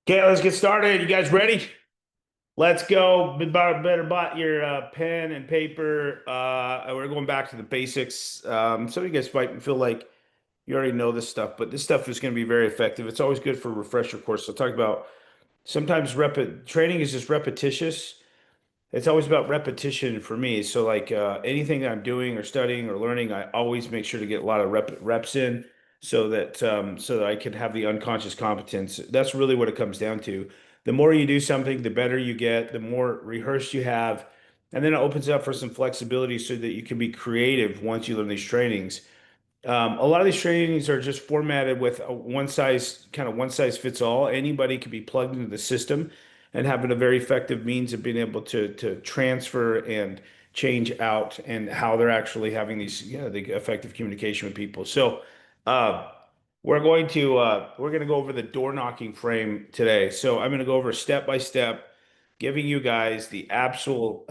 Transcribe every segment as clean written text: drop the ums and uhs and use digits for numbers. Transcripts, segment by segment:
Okay, let's get started. You guys ready? Let's go. Better bought your pen and paper. We're going back to the basics. Some of you guys might feel like you already know this stuff, but this stuff is going to be very effective. It's always good for a refresher course. So talk about sometimes training is just repetitious. It's always about repetition for me. So like anything that I'm doing or studying or learning, I always make sure to get a lot of reps in so that I can have the unconscious competence. That's really what it comes down to. The more you do something, the better you get, the more rehearsed you have, and then it opens up for some flexibility so that you can be creative once you learn these trainings. A lot of these trainings are just formatted with a one size fits all. Anybody can be plugged into the system and having a very effective means of being able to transfer and change out and how they're actually having the effective communication with people. So uh, we're going to go over the door knocking frame today. So I'm going to go over step by step, giving you guys the actual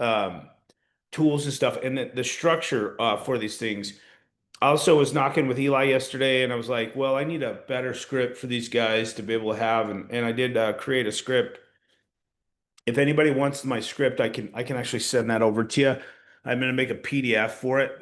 tools and stuff and the structure for these things. I also was knocking with Eli yesterday, and I was like, well, I need a better script for these guys to be able to have, and I did create a script. If anybody wants my script, I can actually send that over to you. I'm going to make a PDF for it.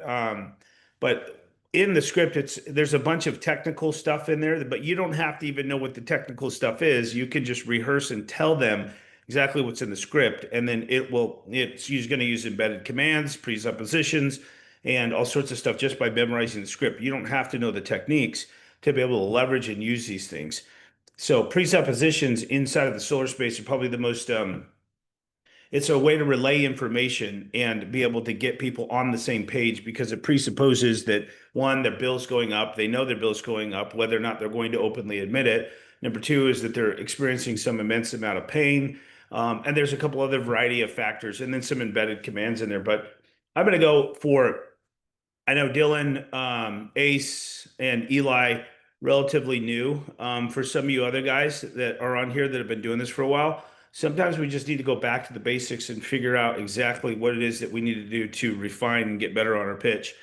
But in the script, there's a bunch of technical stuff in there, but you don't have to even know what the technical stuff is. You can just rehearse and tell them exactly what's in the script, and then it's going to use embedded commands, presuppositions, and all sorts of stuff just by memorizing the script. You don't have to know the techniques to be able to leverage and use these things. So presuppositions inside of the solar space are probably the most it's a way to relay information and be able to get people on the same page because it presupposes that one, their bill's going up, they know their bill's going up, whether or not they're going to openly admit it. Number two is that they're experiencing some immense amount of pain. And there's a couple other variety of factors and then some embedded commands in there. But I'm going to go for I know Dylan, Ace, and Eli, relatively new. For some of you other guys that are on here that have been doing this for a while, sometimes we just need to go back to the basics and figure out exactly what it is that we need to do to refine and get better on our pitch.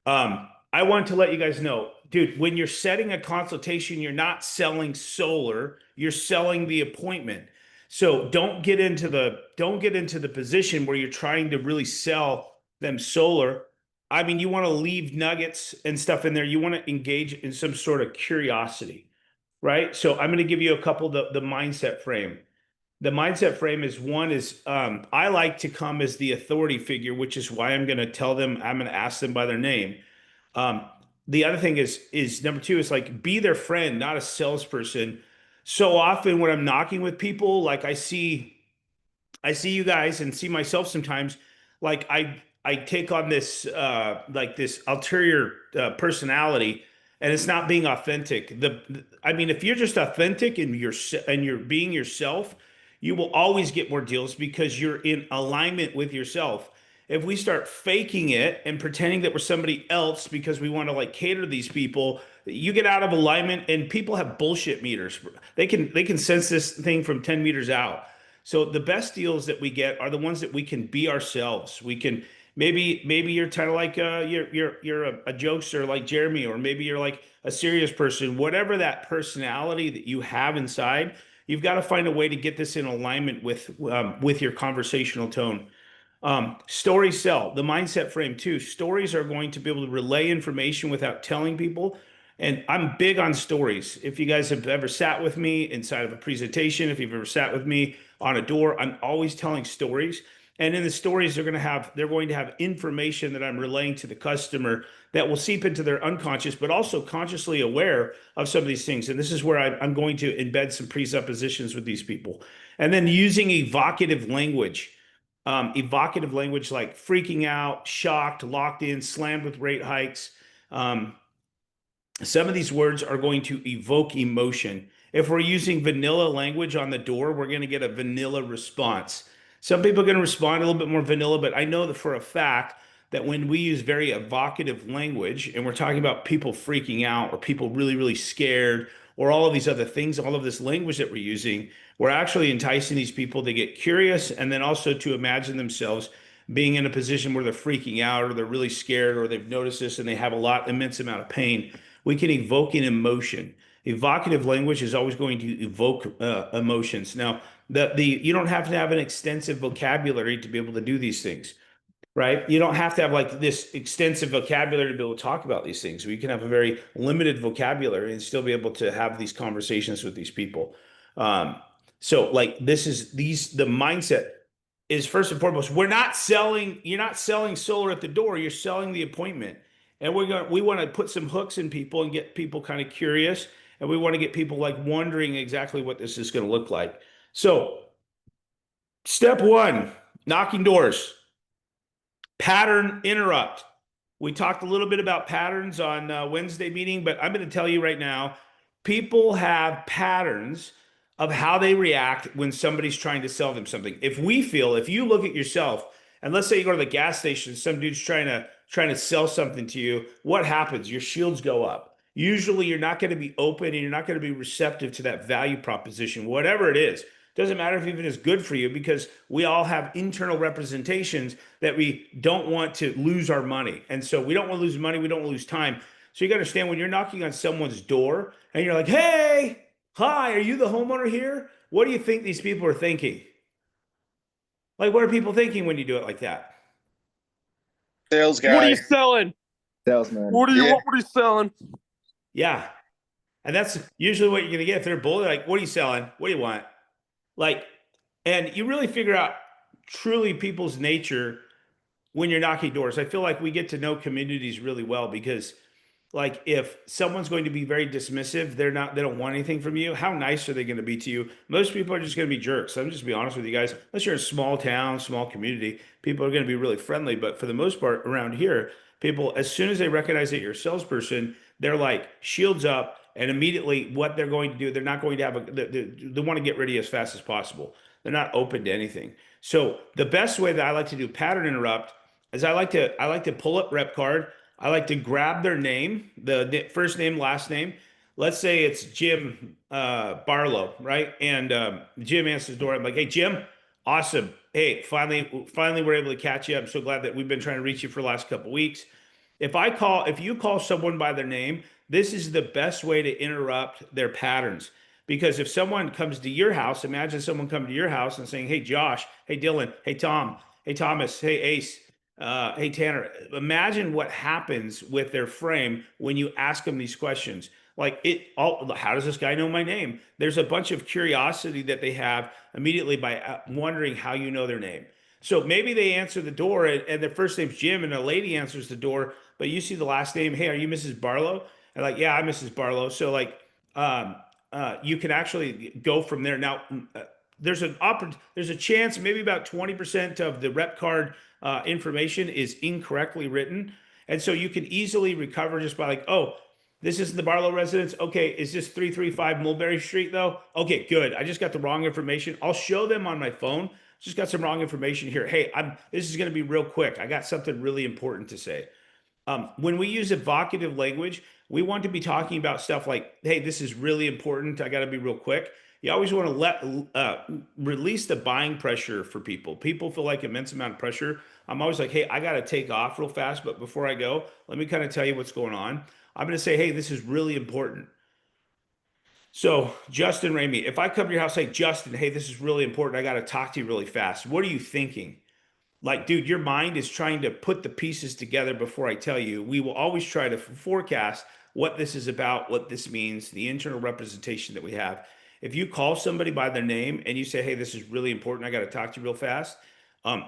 I want to let you guys know, dude, when you're setting a consultation, you're not selling solar, you're selling the appointment. So don't get into the position where you're trying to really sell them solar. I mean, you want to leave nuggets and stuff in there. You want to engage in some sort of curiosity, right? So I'm going to give you a couple the mindset frame. The mindset frame is one is I like to come as the authority figure, which is why I'm going to tell them, I'm going to ask them by their name. Um, the other thing is number two is like be their friend, not a salesperson. So often when I'm knocking with people, like I see you guys and see myself sometimes, like I take on this like this ulterior personality, and it's not being authentic. I mean, if you're just authentic and you're being yourself, you will always get more deals because you're in alignment with yourself. If we start faking it and pretending that we're somebody else because we want to like cater to these people, you get out of alignment and people have bullshit meters. They can sense this thing from 10 meters out. So the best deals that we get are the ones that we can be ourselves. We can maybe you're kind of like you're a jokester like Jeremy, or maybe you're like a serious person. Whatever that personality that you have inside, you've got to find a way to get this in alignment with your conversational tone. Stories sell. The mindset frame too. Stories are going to be able to relay information without telling people. And I'm big on stories. If you guys have ever sat with me inside of a presentation, if you've ever sat with me on a door, I'm always telling stories. And in the stories, they're going to have information that I'm relaying to the customer that will seep into their unconscious, but also consciously aware of some of these things. And this is where I'm going to embed some presuppositions with these people. And then using evocative language like freaking out, shocked, locked in, slammed with rate hikes. Um, some of these words are going to evoke emotion. If we're using vanilla language on the door, we're going to get a vanilla response. Some people are going to respond a little bit more vanilla, but I know that for a fact that when we use very evocative language and we're talking about people freaking out or people really, really scared or all of these other things, all of this language that we're using, we're actually enticing these people to get curious and then also to imagine themselves being in a position where they're freaking out or they're really scared or they've noticed this and they have immense amount of pain. We can evoke an emotion. Evocative language is always going to evoke emotions. Now, the you don't have to have an extensive vocabulary to be able to do these things, right? You don't have to have like this extensive vocabulary to be able to talk about these things. We can have a very limited vocabulary and still be able to have these conversations with these people. Um, so like this is the mindset is first and foremost, you're not selling solar at the door, you're selling the appointment. And we want to put some hooks in people and get people kind of curious. And we want to get people like wondering exactly what this is going to look like. So step one, knocking doors. Pattern interrupt. We talked a little bit about patterns on Wednesday meeting, but I'm going to tell you right now, people have patterns of how they react when somebody's trying to sell them something. If you look at yourself, and let's say you go to the gas station, some dude's trying to sell something to you, what happens? Your shields go up. Usually you're not going to be open and you're not going to be receptive to that value proposition, whatever it is. Doesn't matter if even it's good for you because we all have internal representations that we don't want to lose our money. And so we don't want to lose money, we don't want to lose time. So you got to understand when you're knocking on someone's door and you're like, "Hey, hi, are you the homeowner here?" What do you think these people are thinking? Like, what are people thinking when you do it like that? Sales What are guy. you selling? Salesman. What do you Yeah. want? What are you selling? Yeah. And that's usually what you're going to get. If they're bold, they're like, "What are you selling? What do you want?" Like, and you really figure out truly people's nature when you're knocking doors. I feel like we get to know communities really well because like if someone's going to be very dismissive, they don't want anything from you. How nice are they going to be to you? Most people are just going to be jerks. I'm just be honest with you guys. Unless you're in a small town, small community, people are going to be really friendly. But for the most part around here, people, as soon as they recognize that you're a salesperson, they're like shields up. And immediately what they're going to do, they're not going to have they want to get ready as fast as possible. They're not open to anything. So the best way that I like to do pattern interrupt is I like to pull up rep card. I like to grab their name, the first name, last name. Let's say it's Jim Barlow, right? And Jim answers the door. I'm like, "Hey, Jim, awesome. Hey, finally, we're able to catch you. I'm so glad that we've been trying to reach you for the last couple of weeks. If you call someone by their name, this is the best way to interrupt their patterns. Because if someone comes to your house, imagine someone coming to your house and saying, "Hey, Josh, hey, Dylan, hey, Tom, hey, Thomas, hey, Ace, hey, Tanner." Imagine what happens with their frame when you ask them these questions. How does this guy know my name? There's a bunch of curiosity that they have immediately by wondering how you know their name. So maybe they answer the door and their first name's Jim and a lady answers the door, but you see the last name. "Hey, are you Mrs. Barlow?" And like, "Yeah, I'm Mrs. Barlow." So like, um, you can actually go from there. Now, there's a chance maybe about 20% of the rep card information is incorrectly written, and so you can easily recover just by like, "Oh, this isn't the Barlow residence. Okay, is this 335 Mulberry Street though? Okay, good. I just got the wrong information. I'll show them on my phone. Just got some wrong information here. Hey, this is going to be real quick. I got something really important to say." When we use evocative language, we want to be talking about stuff like, "Hey, this is really important. I got to be real quick." You always want to release the buying pressure for people. People feel like immense amount of pressure. I'm always like, "Hey, I got to take off real fast, but before I go, let me kind of tell you what's going on." I'm going to say, "Hey, this is really important." So, Justin Ramey, if I come to your house, say, "Justin, hey, this is really important. I got to talk to you really fast." What are you thinking? Like, dude, your mind is trying to put the pieces together before I tell you. We will always try to forecast what this is about, what this means, the internal representation that we have. If you call somebody by their name and you say, "Hey, this is really important. I got to talk to you real fast,"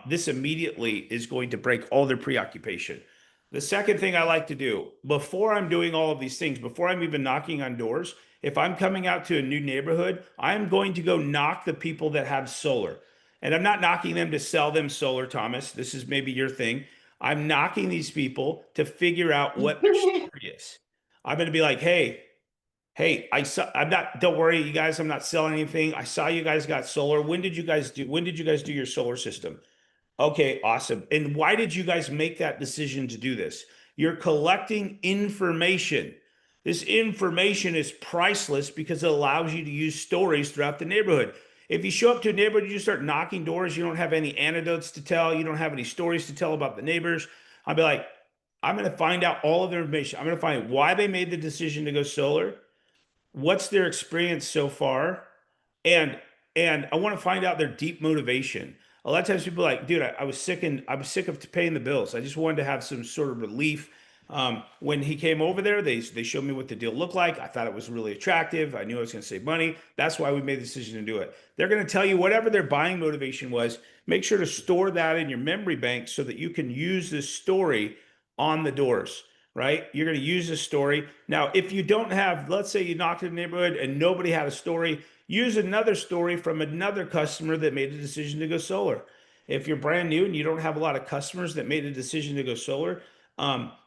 this immediately is going to break all their preoccupation. The second thing I like to do before I'm doing all of these things, before I'm even knocking on doors, if I'm coming out to a new neighborhood, I'm going to go knock the people that have solar. And I'm not knocking them to sell them solar, Thomas. This is maybe your thing. I'm knocking these people to figure out what their story is. I'm going to be like, "Hey, I'm not, don't worry, you guys, I'm not selling anything. I saw you guys got solar. When did you guys do your solar system?" "Okay, awesome. And why did you guys make that decision to do this?" You're collecting information. This information is priceless because it allows you to use stories throughout the neighborhood. If you show up to a neighborhood, you start knocking doors, you don't have any anecdotes to tell, you don't have any stories to tell about the neighbors. I'll be like, I'm going to find out all of their information. I'm going to find why they made the decision to go solar. what's their experience so far, and I want to find out their deep motivation. A lot of times people are like, dude, I was sick of paying the bills. I just wanted to have some sort of relief. When he came over there, they showed me what the deal looked like. I thought it was really attractive. I knew I was going to save money. That's why we made the decision to do it. They're going to tell you whatever their buying motivation was. Make sure to store that in your memory bank so that you can use this story on the doors, right? You're going to use this story. Now, if you don't have, let's say you knocked in the neighborhood and nobody had a story, use another story from another customer that made a decision to go solar. If you're brand new and you don't have a lot of customers that made a decision to go solar,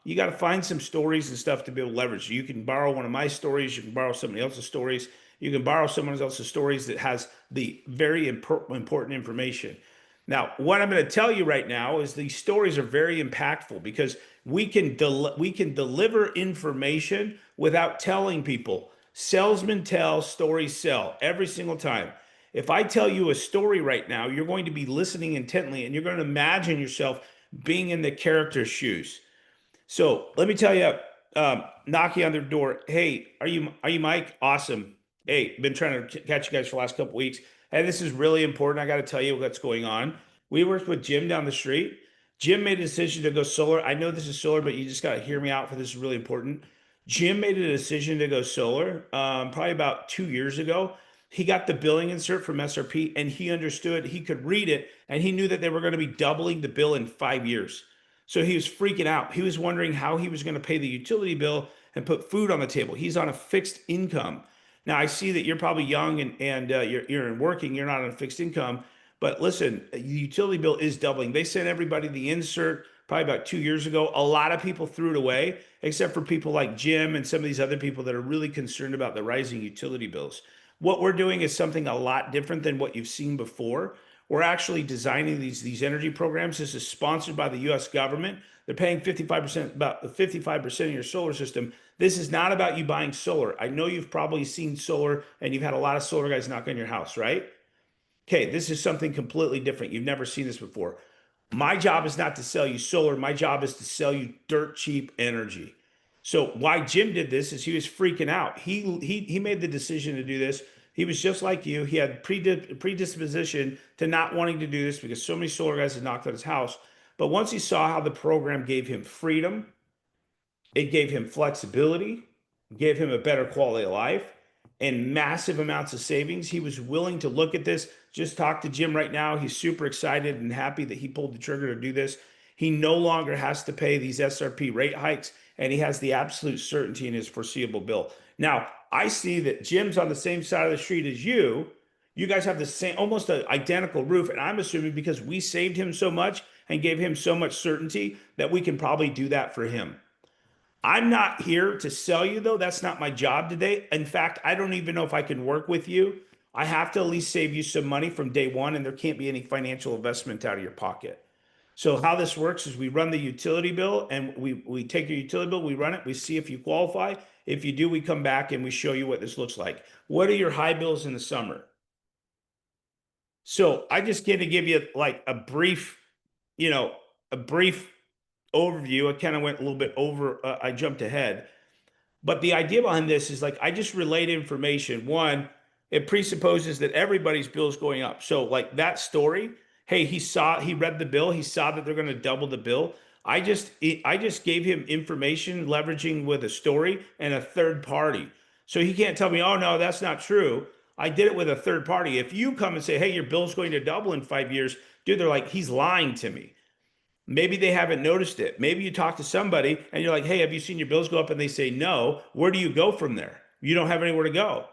you got to find some stories and stuff to be able to leverage. You can borrow one of my stories. You can borrow somebody else's stories. You can borrow someone else's stories that has the very important information. Now, what I'm going to tell you right now is these stories are very impactful because we can deliver information without telling people. Salesmen tell, stories sell every single time. If I tell you a story right now, you're going to be listening intently and you're going to imagine yourself being in the character's shoes. So let me tell you, knocking on their door. Hey, are you Mike? Awesome. Hey, been trying to catch you guys for the last couple weeks. Hey, this is really important. I got to tell you what's going on. We worked with Jim down the street. Jim made a decision to go solar. I know this is solar, but you just got to hear me out for this is really important. Jim made a decision to go solar probably about 2 years ago. He got the billing insert from SRP and he understood, he could read it, and he knew that they were going to be doubling the bill in 5 years. So he was freaking out. He was wondering how he was going to pay the utility bill and put food on the table. He's on a fixed income. Now I see that you're probably young and you're in working. You're not on a fixed income. But listen, the utility bill is doubling. They sent everybody the insert probably about 2 years ago. A lot of people threw it away, except for people like Jim and some of these other people that are really concerned about the rising utility bills. What we're doing is something a lot different than what you've seen before. We're actually designing these energy programs. This is sponsored by the U.S. government. They're paying 55%, about 55% of your solar system. This is not about you buying solar. I know you've probably seen solar and you've had a lot of solar guys knock on your house, right? Okay, this is something completely different. You've never seen this before. My job is not to sell you solar. My job is to sell you dirt cheap energy. So why Jim did this is he was freaking out. He made the decision to do this. He was just like you. He had predisposition to not wanting to do this because so many solar guys had knocked on his house. But once he saw how the program gave him freedom, it gave him flexibility, gave him a better quality of life, and massive amounts of savings. He was willing to look at this. Just talk to Jim right now. He's super excited and happy that he pulled the trigger to do this. He no longer has to pay these SRP rate hikes, and he has the absolute certainty in his foreseeable bill. Now, I see that Jim's on the same side of the street as you. You guys have the same, almost an identical roof, and I'm assuming because we saved him so much and gave him so much certainty that we can probably do that for him. I'm not here to sell you, though. That's not my job today. In fact, I don't even know if I can work with you. I have to at least save you some money from day one, and there can't be any financial investment out of your pocket. So, how this works is we run the utility bill and we take your utility bill, we run it, we see if you qualify. If you do, we come back and we show you what this looks like. What are your high bills in the summer? So, I just get to give you like you know, a brief overview. I kind of went a little bit over, I jumped ahead. But the idea behind this is like I just relayed information. One, it presupposes that everybody's bill is going up. So like that story, hey, he read the bill, he saw that they're going to double the bill. I just gave him information leveraging with a story and a third party. So he can't tell me, "Oh no, that's not true." I did it with a third party. If you come and say, "Hey, your bill's going to double in 5 years," dude, they're like, "He's lying to me." Maybe they haven't noticed it. Maybe you talk to somebody and you're like, "Hey, have you seen your bills go up?" And they say no. Where do you go from there? You don't have anywhere to go.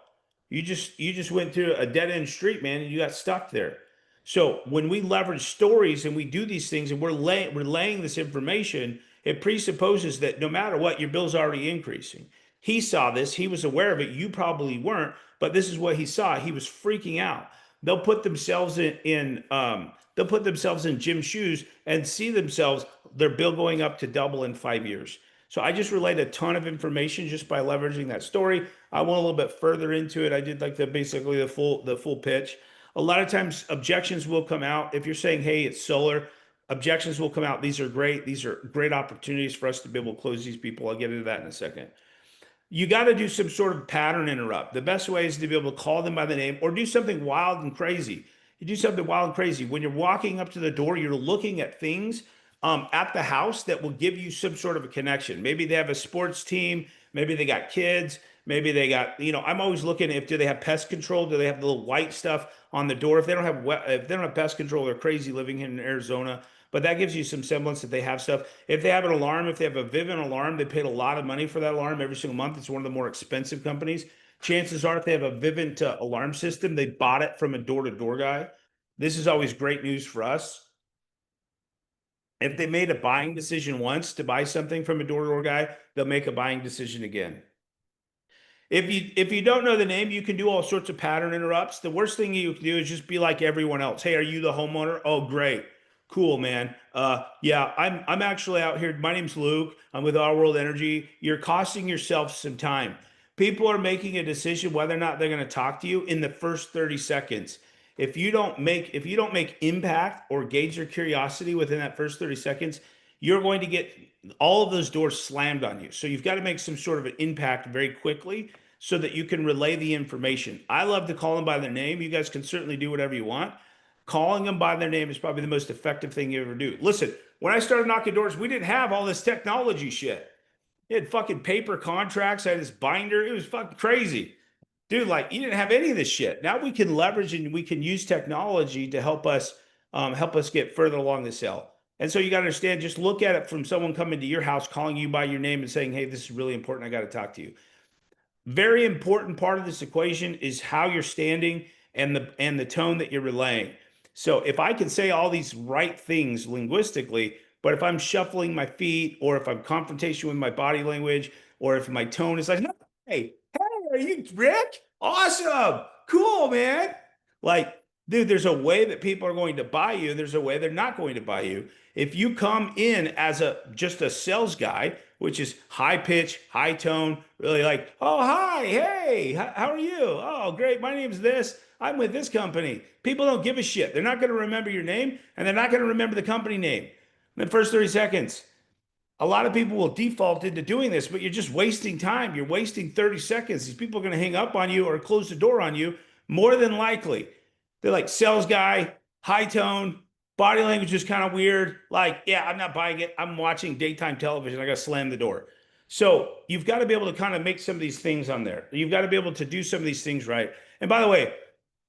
You just went through a dead end street, man, and you got stuck there. So when we leverage stories and we do these things and we're laying this information, it presupposes that no matter what, your bill's already increasing. He saw this, he was aware of it. You probably weren't, but this is what he saw. He was freaking out. They'll put themselves they'll put themselves in Jim's shoes and see themselves their bill going up to double in 5 years. So I just relayed a ton of information just by leveraging that story. I went a little bit further into it. I did like basically the full pitch. A lot of times objections will come out. If you're saying, "Hey, it's solar," objections will come out. These are great. These are great opportunities for us to be able to close these people. I'll get into that in a second. you got to do some sort of pattern interrupt. The best way is to be able to call them by the name or do something wild and crazy. You do something wild and crazy. When you're walking up to the door, you're looking at things at the house that will give you some sort of a connection. Maybe they have a sports team. Maybe they got kids. Maybe they got, I'm always looking if do they have pest control? Do they have the little white stuff on the door? If they don't have pest control, they're crazy living in Arizona. But that gives you some semblance that they have stuff. If they have an alarm, if they have a Vivint alarm, they paid a lot of money for that alarm every single month. It's one of the more expensive companies. Chances are, if they have a Vivint alarm system, they bought it from a door-to-door guy. This is always great news for us. If they made a buying decision once to buy something from a door-to-door guy, they'll make a buying decision again. If you don't know the name, you can do all sorts of pattern interrupts. The worst thing you can do is just be like everyone else. Hey, are you the homeowner? Oh, great. Cool, man. Yeah, I'm actually out here. My name's Luke. I'm with Our World Energy. You're costing yourself some time. People are making a decision whether or not they're going to talk to you in the first 30 seconds. If you don't make impact or gauge their curiosity within that first 30 seconds, you're going to get all of those doors slammed on you. So you've got to make some sort of an impact very quickly so that you can relay the information. I love to call them by their name. You guys can certainly do whatever you want. Calling them by their name is probably the most effective thing you ever do. Listen, when I started knocking doors, we didn't have all this technology shit. You had fucking paper contracts. I had this binder. It was fucking crazy. Dude, like you didn't have any of this shit. Now we can leverage and we can use technology to help us get further along the sale. And so you got to understand, just look at it from someone coming to your house, calling you by your name and saying, hey, this is really important. I got to talk to you. Very important part of this equation is how you're standing and the tone that you're relaying. So if I can say all these right things linguistically, but if I'm shuffling my feet or if I'm confrontation with my body language or if my tone is like, hey, are you Rick? Awesome. Cool, man. Like, dude, there's a way that people are going to buy you. There's a way they're not going to buy you. If you come in as just a sales guy, which is high pitch, high tone, really like, oh, hi, hey, how are you? Oh, great. My name's this. I'm with this company. People don't give a shit. They're not going to remember your name and they're not going to remember the company name in the first 30 seconds. A lot of people will default into doing this, but you're just wasting time. You're wasting 30 seconds. These people are going to hang up on you or close the door on you more than likely. They're like sales guy, high tone, body language is kind of weird. Like, yeah, I'm not buying it. I'm watching daytime television. I got to slam the door. So you've got to be able to kind of make some of these things on there. You've got to be able to do some of these things right. And by the way,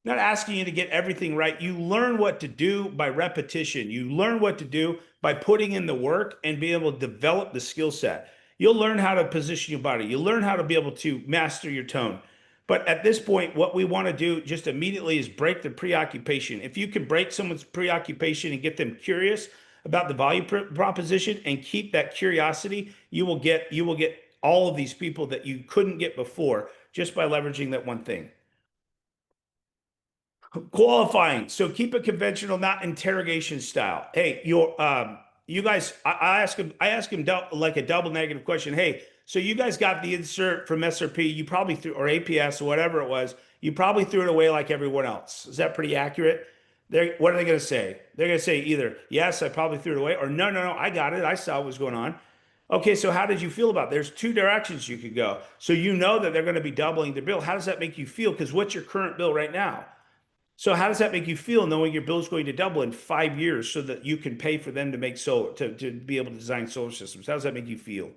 not asking you to get everything right. You learn what to do by repetition. You learn what to do by putting in the work and being able to develop the skill set. You'll learn how to position your body. You'll learn how to be able to master your tone. But at this point, what we want to do just immediately is break the preoccupation. If you can break someone's preoccupation and get them curious about the value proposition and keep that curiosity, you will get all of these people that you couldn't get before just by leveraging that one thing. Qualifying. So keep it conventional, not interrogation style. Hey, you guys, I ask him like a double negative question. Hey, so you guys got the insert from SRP, you probably threw, or APS or whatever it was, you probably threw it away like everyone else. Is that pretty accurate? What are they going to say? They're going to say either, yes, I probably threw it away, or no, I got it. I saw what was going on. Okay, so how did you feel about it? There's two directions you could go. So you know that they're going to be doubling their bill. How does that make you feel? Because what's your current bill right now? So how does that make you feel knowing your bill is going to double in 5 years so that you can pay for them to make solar to be able to design solar systems? How does that make you feel?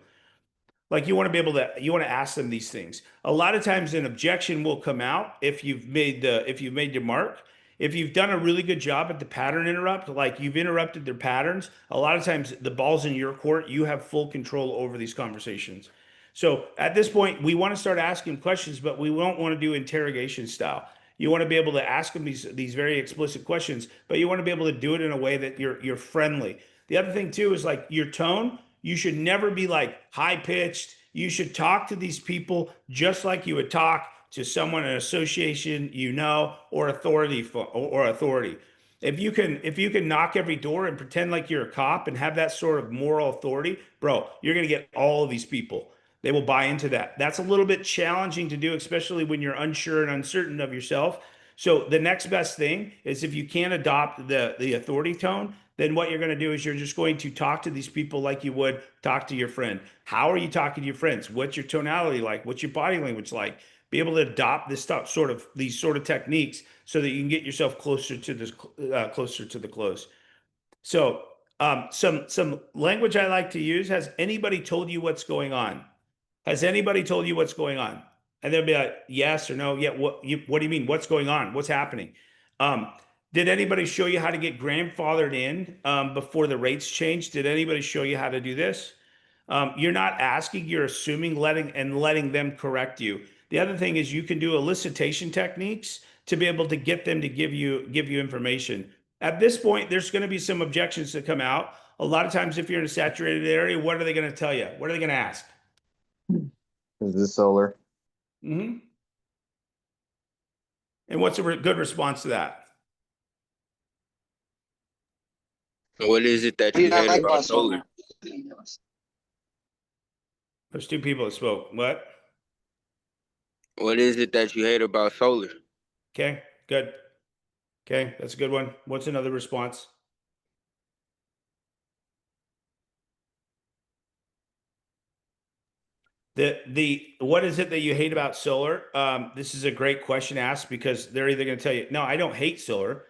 Like you want to ask them these things. A lot of times an objection will come out if you've made your mark. If you've done a really good job at the pattern interrupt, like you've interrupted their patterns, a lot of times the ball's in your court. You have full control over these conversations. So at this point, we want to start asking questions, but we don't want to do interrogation style. You want to be able to ask them these very explicit questions, but you want to be able to do it in a way that you're friendly. The other thing too is like your tone. You should never be like high pitched. You should talk to these people just like you would talk to someone in an association or authority. If you can knock every door and pretend like you're a cop and have that sort of moral authority, bro, you're gonna get all of these people. They will buy into that. That's a little bit challenging to do, especially when you're unsure and uncertain of yourself. So the next best thing is if you can't adopt the authority tone, then what you're going to do is you're just going to talk to these people like you would talk to your friend. How are you talking to your friends? What's your tonality like? What's your body language like? Be able to adopt this stuff, sort of these sort of techniques, so that you can get yourself closer to this, closer to the close. So, some language I like to use. Has anybody told you what's going on? Has anybody told you what's going on? And they'll be like, yes or no. Yeah. What do you mean? What's going on? What's happening? Um, did anybody show you how to get grandfathered in before the rates changed? Did anybody show you how to do this? You're not asking, you're assuming, letting them correct you. The other thing is you can do elicitation techniques to be able to get them to give you information. At this point, there's going to be some objections that come out. A lot of times, if you're in a saturated area, what are they going to tell you? What are they going to ask? Is this solar? Hmm. And what's a good response to that? What is it that you hate about solar? There's two people that spoke. What? What is it that you hate about solar? Okay, good. Okay, that's a good one. What's another response? The what is it that you hate about solar? This is a great question asked, because they're either going to tell you, no, I don't hate solar.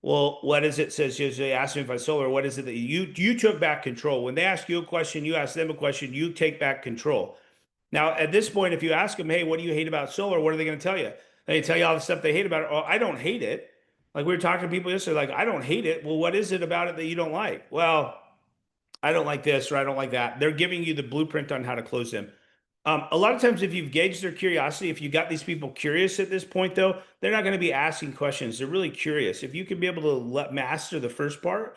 Well, what is it? Says they ask me if I solar. What is it that you took back control? When they ask you a question, you ask them a question. You take back control. Now, at this point, if you ask them, hey, what do you hate about solar? What are they going to tell you? They tell you all the stuff they hate about it. Oh, I don't hate it. Like we were talking to people yesterday, like, I don't hate it. Well, what is it about it that you don't like? Well, I don't like this, or I don't like that. They're giving you the blueprint on how to close them. A lot of times, if you've gauged their curiosity, if you got these people curious at this point, though, they're not going to be asking questions. They're really curious. If you can be able to master the first part,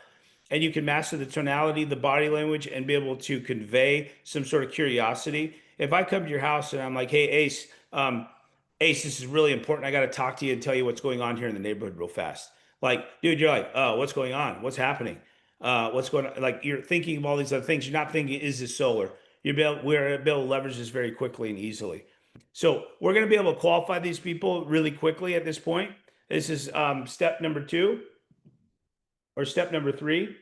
and you can master the tonality, the body language, and be able to convey some sort of curiosity. If I come to your house and I'm like, hey, Ace, Ace, this is really important. I got to talk to you and tell you what's going on here in the neighborhood real fast. Like, dude, you're like, oh, what's going on? What's happening? What's going on? Like, you're thinking of all these other things. You're not thinking, is this solar? We're able to leverage this very quickly and easily. So we're going to be able to qualify these people really quickly at this point. This is step number 2 or step number 3.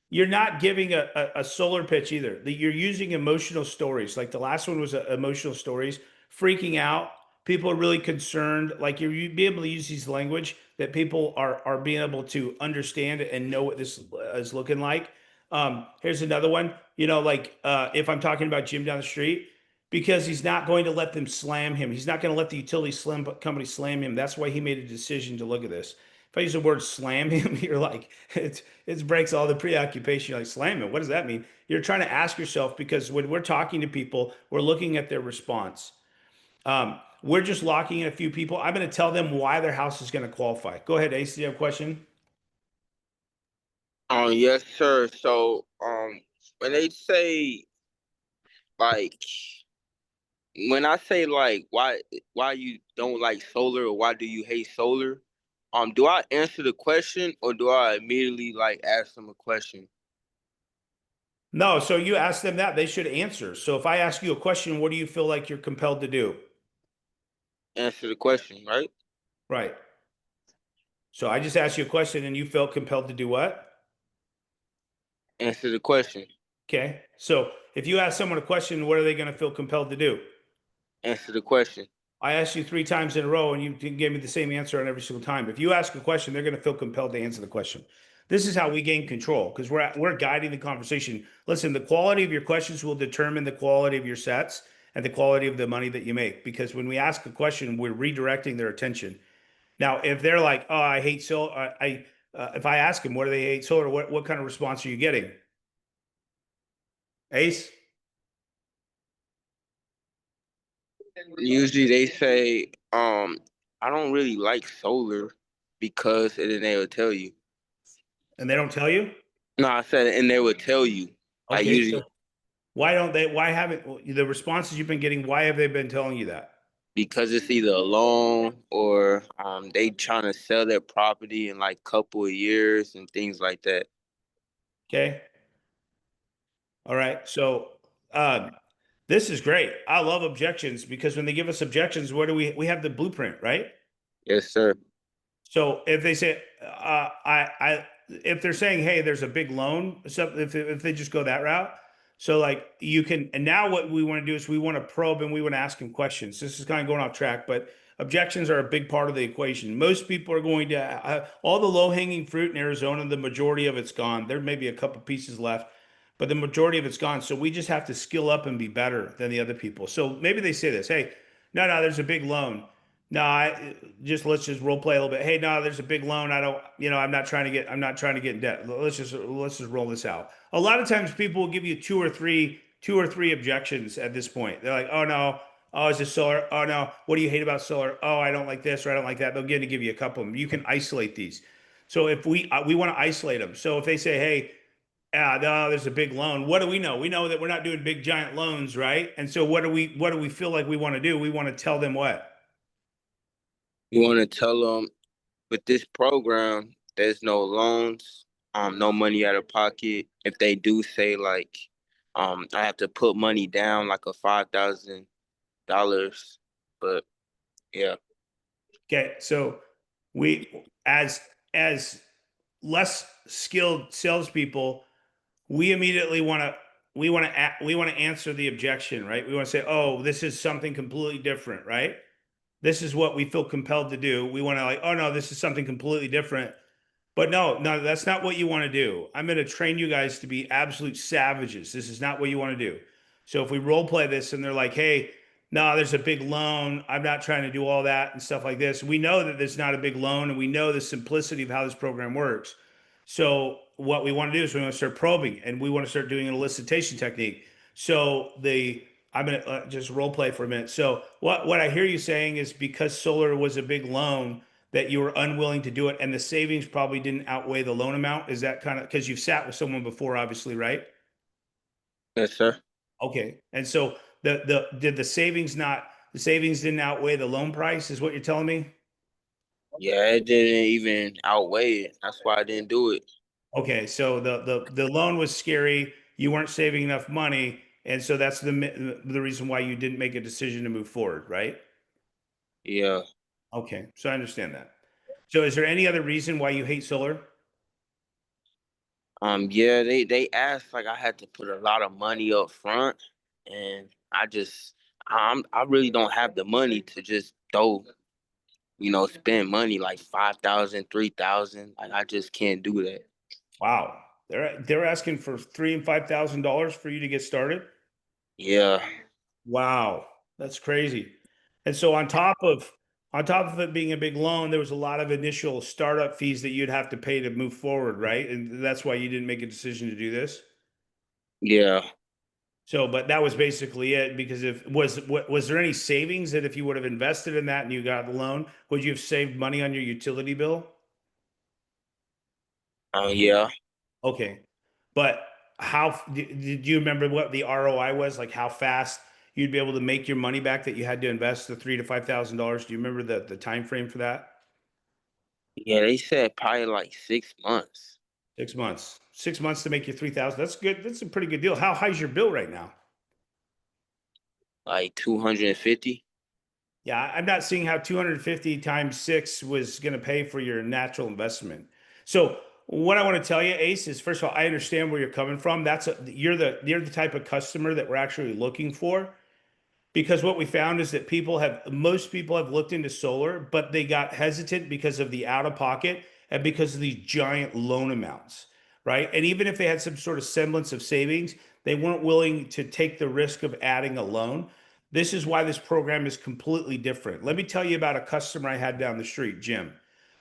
You're not giving a solar pitch either. You're using emotional stories. Like the last one was emotional stories, freaking out. People are really concerned. Like you be able to use these language that people are being able to understand and know what this is looking like. Here's another one. Like if I'm talking about Jim down the street, because he's not going to let them slam him. He's not going to let the utility slam company slam him. That's why he made a decision to look at this. If I use the word slam him, you're like, it breaks all the preoccupation. You're like, slam him. What does that mean? You're trying to ask yourself, because when we're talking to people, we're looking at their response. We're just locking in a few people. I'm going to tell them why their house is going to qualify. Go ahead, Ace. Do you have a question? Yes, sir. So, when they say like, when I say like, why you don't like solar or why do you hate solar? Do I answer the question or do I immediately like ask them a question? No. So you ask them that. They should answer. So if I ask you a question, what do you feel like you're compelled to do? Answer the question, right? Right. So I just asked you a question and you felt compelled to do what? Answer the question. Okay. So if you ask someone a question, what are they going to feel compelled to do? Answer the question. I asked you 3 times in a row and you gave me the same answer on every single time. If you ask a question, they're going to feel compelled to answer the question. This is how we gain control, because we're guiding the conversation. Listen, the quality of your questions will determine the quality of your sets and the quality of the money that you make. Because when we ask a question, we're redirecting their attention. Now, if they're like, "Oh, I hate solar," if I ask them, "What do they hate solar?" What kind of response are you getting? Ace? Usually they say, I don't really like solar because, and then they will tell you. And they don't tell you? No, I said, and they would tell you. I Okay, usually so why haven't the responses you've been getting, why have they been telling you that? because it's either a loan or they trying to sell their property in like couple of years and things like that. Okay. All right. So this is great. I love objections, because when they give us objections, what do we have the blueprint, right? Yes, sir. So if they say, if they're saying, hey, there's a big loan, so if they just go that route, so like you can, and now what we want to do is we want to probe and we want to ask them questions. This is kind of going off track, but objections are a big part of the equation. Most people are going to all the low hanging fruit in Arizona, the majority of it's gone. There may be a couple pieces left, but the majority of it's gone. So we just have to skill up and be better than the other people. So maybe they say this, hey, no, there's a big loan. No, let's just role play a little bit. Hey, no, there's a big loan. I don't, I'm not trying to get in debt. Let's just roll this out. A lot of times people will give you two or three objections at this point. They're like, oh no, oh, is this solar? Oh no, what do you hate about solar? Oh, I don't like this or I don't like that. They'll give you a couple of them. You can isolate these. So if we want to isolate them. So if they say, hey, no, there's a big loan. What do we know? We know that we're not doing big giant loans, right? And so what do we feel like we want to do? We want to tell them what? You want to tell them with this program, there's no loans, no money out of pocket. If they do say like, I have to put money down like a $5,000, but yeah. Okay, so we as less skilled salespeople, we immediately want to answer the objection, right? We want to say, oh, this is something completely different, right? This is what we feel compelled to do. We want to like, oh no, this is something completely different. But no, that's not what you want to do. I'm going to train you guys to be absolute savages. This is not what you want to do. So if we role play this and they're like, hey, no, there's a big loan. I'm not trying to do all that and stuff like this. We know that there's not a big loan and we know the simplicity of how this program works. So what we want to do is we want to start probing and we want to start doing an elicitation technique. So I'm going to just role play for a minute. So what I hear you saying is because solar was a big loan, that you were unwilling to do it and the savings probably didn't outweigh the loan amount. Is that kind of because you've sat with someone before, obviously, right? Yes, sir. Okay. And so the savings didn't outweigh the loan price, is what you're telling me? Yeah, it didn't even outweigh it. That's why I didn't do it. Okay. So the loan was scary. You weren't saving enough money. And so that's the reason why you didn't make a decision to move forward, right? Yeah. Okay. So I understand that. So is there any other reason why you hate solar? Yeah, they asked like I had to put a lot of money up front, and I really don't have the money to just spend money like 5,000, 3,000. Like I just can't do that. Wow. They're asking for $3,000 and $5,000 for you to get started. Yeah, Wow, that's crazy. And so on top of it being a big loan, there was a lot of initial startup fees that you'd have to pay to move forward, right? And that's why you didn't make a decision to do this. yeah, So, but that was basically it because if was there any savings that if you would have invested in that and you got the loan, would you have saved money on your utility bill? yeah, Okay. But did you remember what the ROI was? Like how fast you'd be able to make your money back that you had to invest the $3,000 to $5,000? Do you remember the time frame for that? yeah. They said probably like 6 months, 6 months. 6 months to make you 3,000. That's good. That's a pretty good deal. How high's your bill right now? like 250. Yeah, I'm not seeing how 250 times six was going to pay for your natural investment. So what I want to tell you, Ace, is first of all, I understand where you're coming from. You're the type of customer that we're actually looking for. Because what we found is that most people have looked into solar, but they got hesitant because of the out of pocket and because of these giant loan amounts, right? And even if they had some sort of semblance of savings, they weren't willing to take the risk of adding a loan. This is why this program is completely different. Let me tell you about a customer I had down the street, Jim.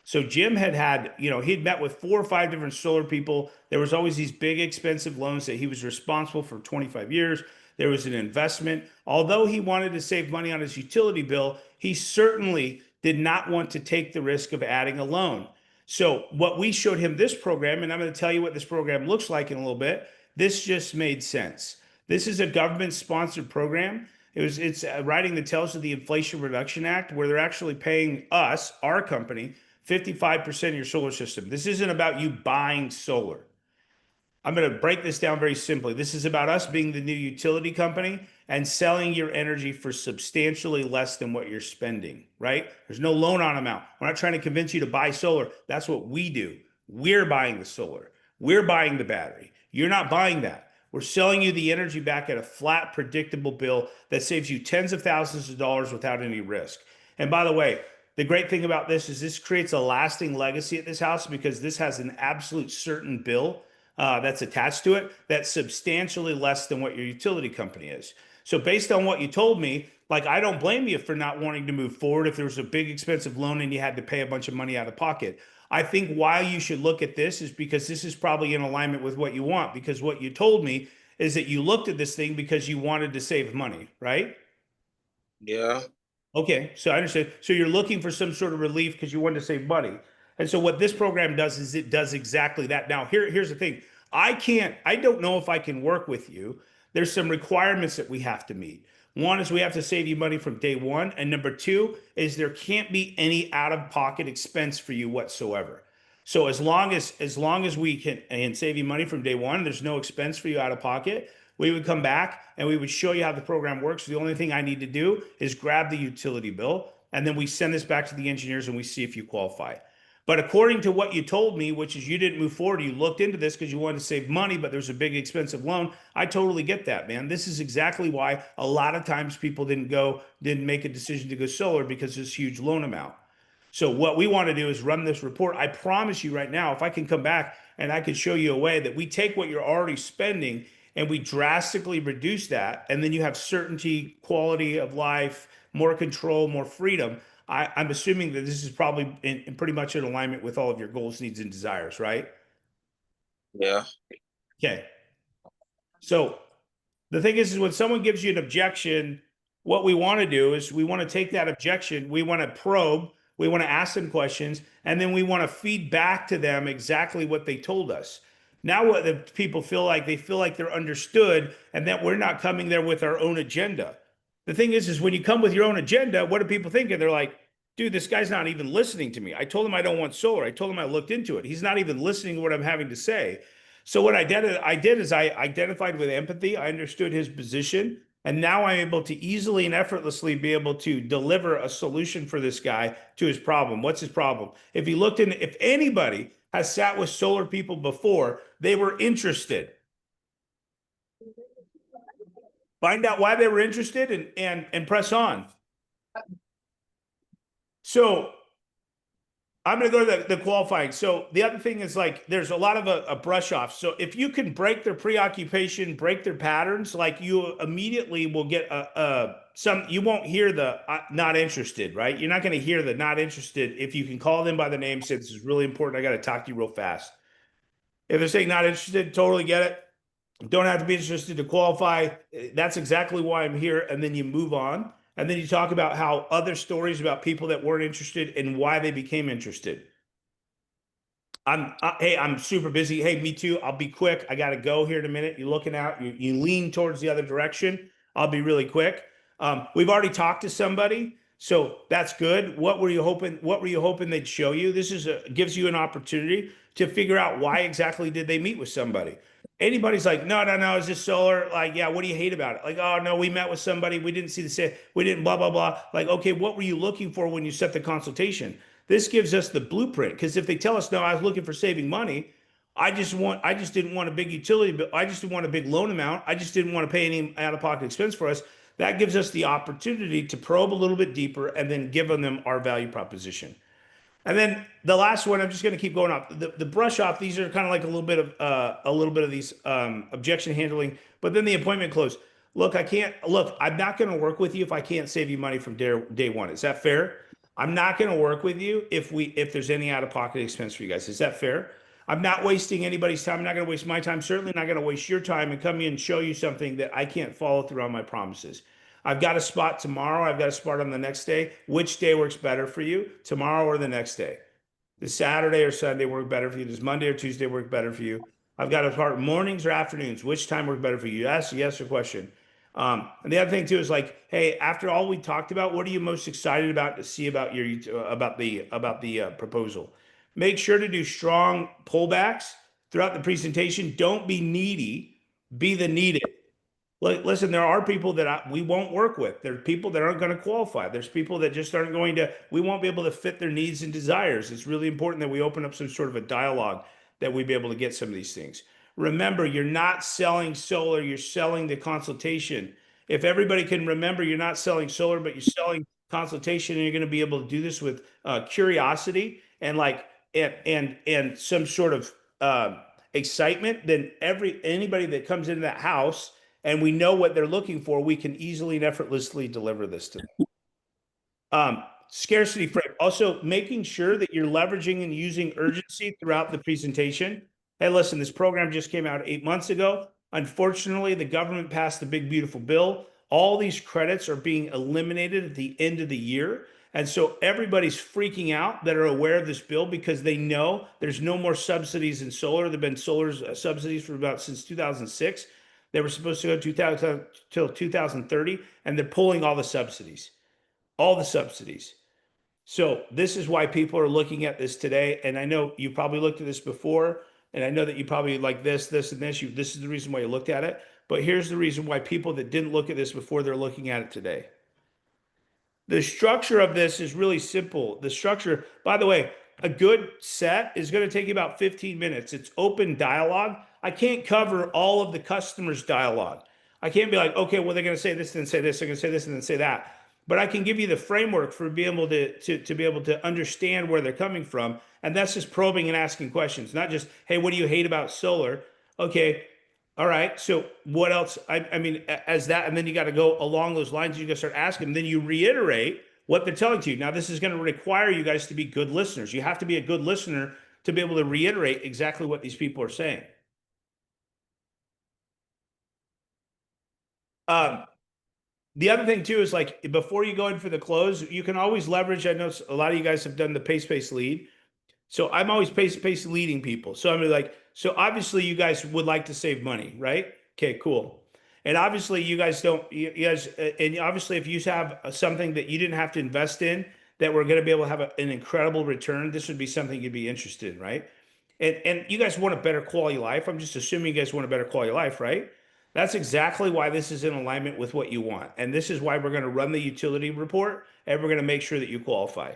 So Jim he'd met with 4 or 5 different solar people. There was always these big expensive loans that he was responsible for 25 years. There was an investment. Although he wanted to save money on his utility bill, he certainly did not want to take the risk of adding a loan. So what we showed him this program, and I'm going to tell you what this program looks like in a little bit. This just made sense. This is a government sponsored program. It's writing that tells of the Inflation Reduction Act, where they're actually paying us, our company, 55% of your solar system. This isn't about you buying solar. I'm going to break this down very simply. This is about us being the new utility company and selling your energy for substantially less than what you're spending, right? There's no loan on amount. We're not trying to convince you to buy solar. That's what we do. We're buying the solar. We're buying the battery. You're not buying that. We're selling you the energy back at a flat, predictable bill that saves you tens of thousands of dollars without any risk. And by the way, the great thing about this is this creates a lasting legacy at this house because this has an absolute certain bill that's attached to it that's substantially less than what your utility company is. So based on what you told me, like I don't blame you for not wanting to move forward if there was a big expensive loan and you had to pay a bunch of money out of pocket. I think why you should look at this is because this is probably in alignment with what you want. Because what you told me is that you looked at this thing because you wanted to save money, right? Yeah. Okay, so I understand. So you're looking for some sort of relief because you want to save money. And so what this program does is it does exactly that. Now, here's the thing. I don't know if I can work with you. There's some requirements that we have to meet. One is we have to save you money from day one. And number two is there can't be any out-of-pocket expense for you whatsoever. So as long as we can and save you money from day one, there's no expense for you out of pocket. We would come back and we would show you how the program works. The only thing I need to do is grab the utility bill, and then we send this back to the engineers and we see if you qualify. But according to what you told me, which is you didn't move forward, you looked into this because you wanted to save money, but there's a big expensive loan. I totally get that, man. This is exactly why a lot of times people didn't make a decision to go solar because there's huge loan amount. So what we want to do is run this report. I promise you right now, if I can come back and I can show you a way that we take what you're already spending and we drastically reduce that, and then you have certainty, quality of life, more control, more freedom. I'm assuming that this is probably pretty much in alignment with all of your goals, needs, and desires, right? Yeah. Okay. So the thing is when someone gives you an objection, what we want to do is we want to take that objection, we want to probe, we want to ask them questions, and then we want to feed back to them exactly what they told us. Now, what the people feel like, they feel like they're understood and that we're not coming there with our own agenda. The thing is when you come with your own agenda, what do people think? They're like, dude, this guy's not even listening to me. I told him I don't want solar. I told him I looked into it. He's not even listening to what I'm having to say. So what I did is I identified with empathy. I understood his position. And now I'm able to easily and effortlessly be able to deliver a solution for this guy to his problem. What's his problem? If anybody has sat with solar people before, they were interested. Find out why they were interested and press on. So I'm going to go to the qualifying. So the other thing is like there's a lot of a brush off. So if you can break their preoccupation, break their patterns, like you immediately will get you won't hear the not interested, right? You're not going to hear the not interested if you can call them by the name, say this is really important. I got to talk to you real fast. If they're saying not interested, totally get it. Don't have to be interested to qualify. That's exactly why I'm here. And then you move on. And then you talk about how other stories about people that weren't interested and why they became interested. Hey, I'm super busy. Hey, me too. I'll be quick. I got to go here in a minute. You're looking out. You lean towards the other direction. I'll be really quick. We've already talked to somebody, so that's good. What were you hoping? What were you hoping they'd show you? This gives you an opportunity to figure out why exactly did they meet with somebody. Anybody's like, no, no, no, is this solar? Like, yeah, what do you hate about it? Like, oh no, we met with somebody, we didn't see the same, we didn't blah blah blah. Like, okay, what were you looking for when you set the consultation? This gives us the blueprint because if they tell us, no, I was looking for saving money, I just didn't want a big utility bill, I just didn't want a big loan amount, I just didn't want to pay any out-of-pocket expense for us. That gives us the opportunity to probe a little bit deeper and then give them our value proposition. And then the last one, I'm just going to keep going up. The brush off, these are kind of like a little bit of these objection handling, but then the appointment close. Look, I'm not going to work with you if I can't save you money from day one. Is that fair? I'm not going to work with you if there's any out-of-pocket expense for you guys. Is that fair? I'm not wasting anybody's time. I'm not going to waste my time. Certainly not going to waste your time and come in and show you something that I can't follow through on my promises. I've got a spot tomorrow. I've got a spot on the next day. Which day works better for you, tomorrow or the next day? Does Saturday or Sunday work better for you? Does Monday or Tuesday work better for you? I've got a part mornings or afternoons. Which time works better for you? Yes or question. And the other thing too is like, hey, after all we talked about, what are you most excited about to see about the proposal? Make sure to do strong pullbacks throughout the presentation. Don't be needy. Be the needed. Listen, there are people that we won't work with. There are people that aren't going to qualify. There's people that just aren't going to, we won't be able to fit their needs and desires. It's really important that we open up some sort of a dialogue that we be able to get some of these things. Remember, you're not selling solar, you're selling the consultation. If everybody can remember, you're not selling solar, but you're selling consultation, and you're going to be able to do this with curiosity and like and some sort of excitement, then anybody that comes into that house and we know what they're looking for, we can easily and effortlessly deliver this to them. Scarcity frame. Also, making sure that you're leveraging and using urgency throughout the presentation. Hey, listen, this program just came out 8 months ago. Unfortunately, the government passed the big, beautiful bill. All these credits are being eliminated at the end of the year. And so everybody's freaking out that are aware of this bill because they know there's no more subsidies in solar. There've been solar subsidies for about since 2006. They were supposed to go 2000 till 2030, and they're pulling all the subsidies. All the subsidies. So this is why people are looking at this today. And I know you probably looked at this before, and I know that you probably like this, and this. This is the reason why you looked at it. But here's the reason why people that didn't look at this before, they're looking at it today. The structure of this is really simple. The structure, by the way, a good set is going to take you about 15 minutes. It's open dialogue. I can't cover all of the customer's dialogue. I can't be like, okay, well, they're going to say this and say this, they're going to say this and then say that. But I can give you the framework for being able to be able to understand where they're coming from. And that's just probing and asking questions, not just, hey, what do you hate about solar? Okay, all right. So what else? I mean, as that, and then you got to go along those lines. You got to start asking them. Then you reiterate what they're telling to you. Now, this is going to require you guys to be good listeners. You have to be a good listener to be able to reiterate exactly what these people are saying. The other thing too is like before you go in for the close, you can always leverage. I know a lot of you guys have done the pace lead. So I'm always pace leading people. So I'm like, so obviously you guys would like to save money, right? Okay, cool. And obviously you guys don't, you guys, and obviously if you have something that you didn't have to invest in, that we're going to be able to have an incredible return, this would be something you'd be interested in, right? And you guys want a better quality life. I'm just assuming you guys want a better quality life, right? That's exactly why this is in alignment with what you want. And this is why we're going to run the utility report and we're going to make sure that you qualify.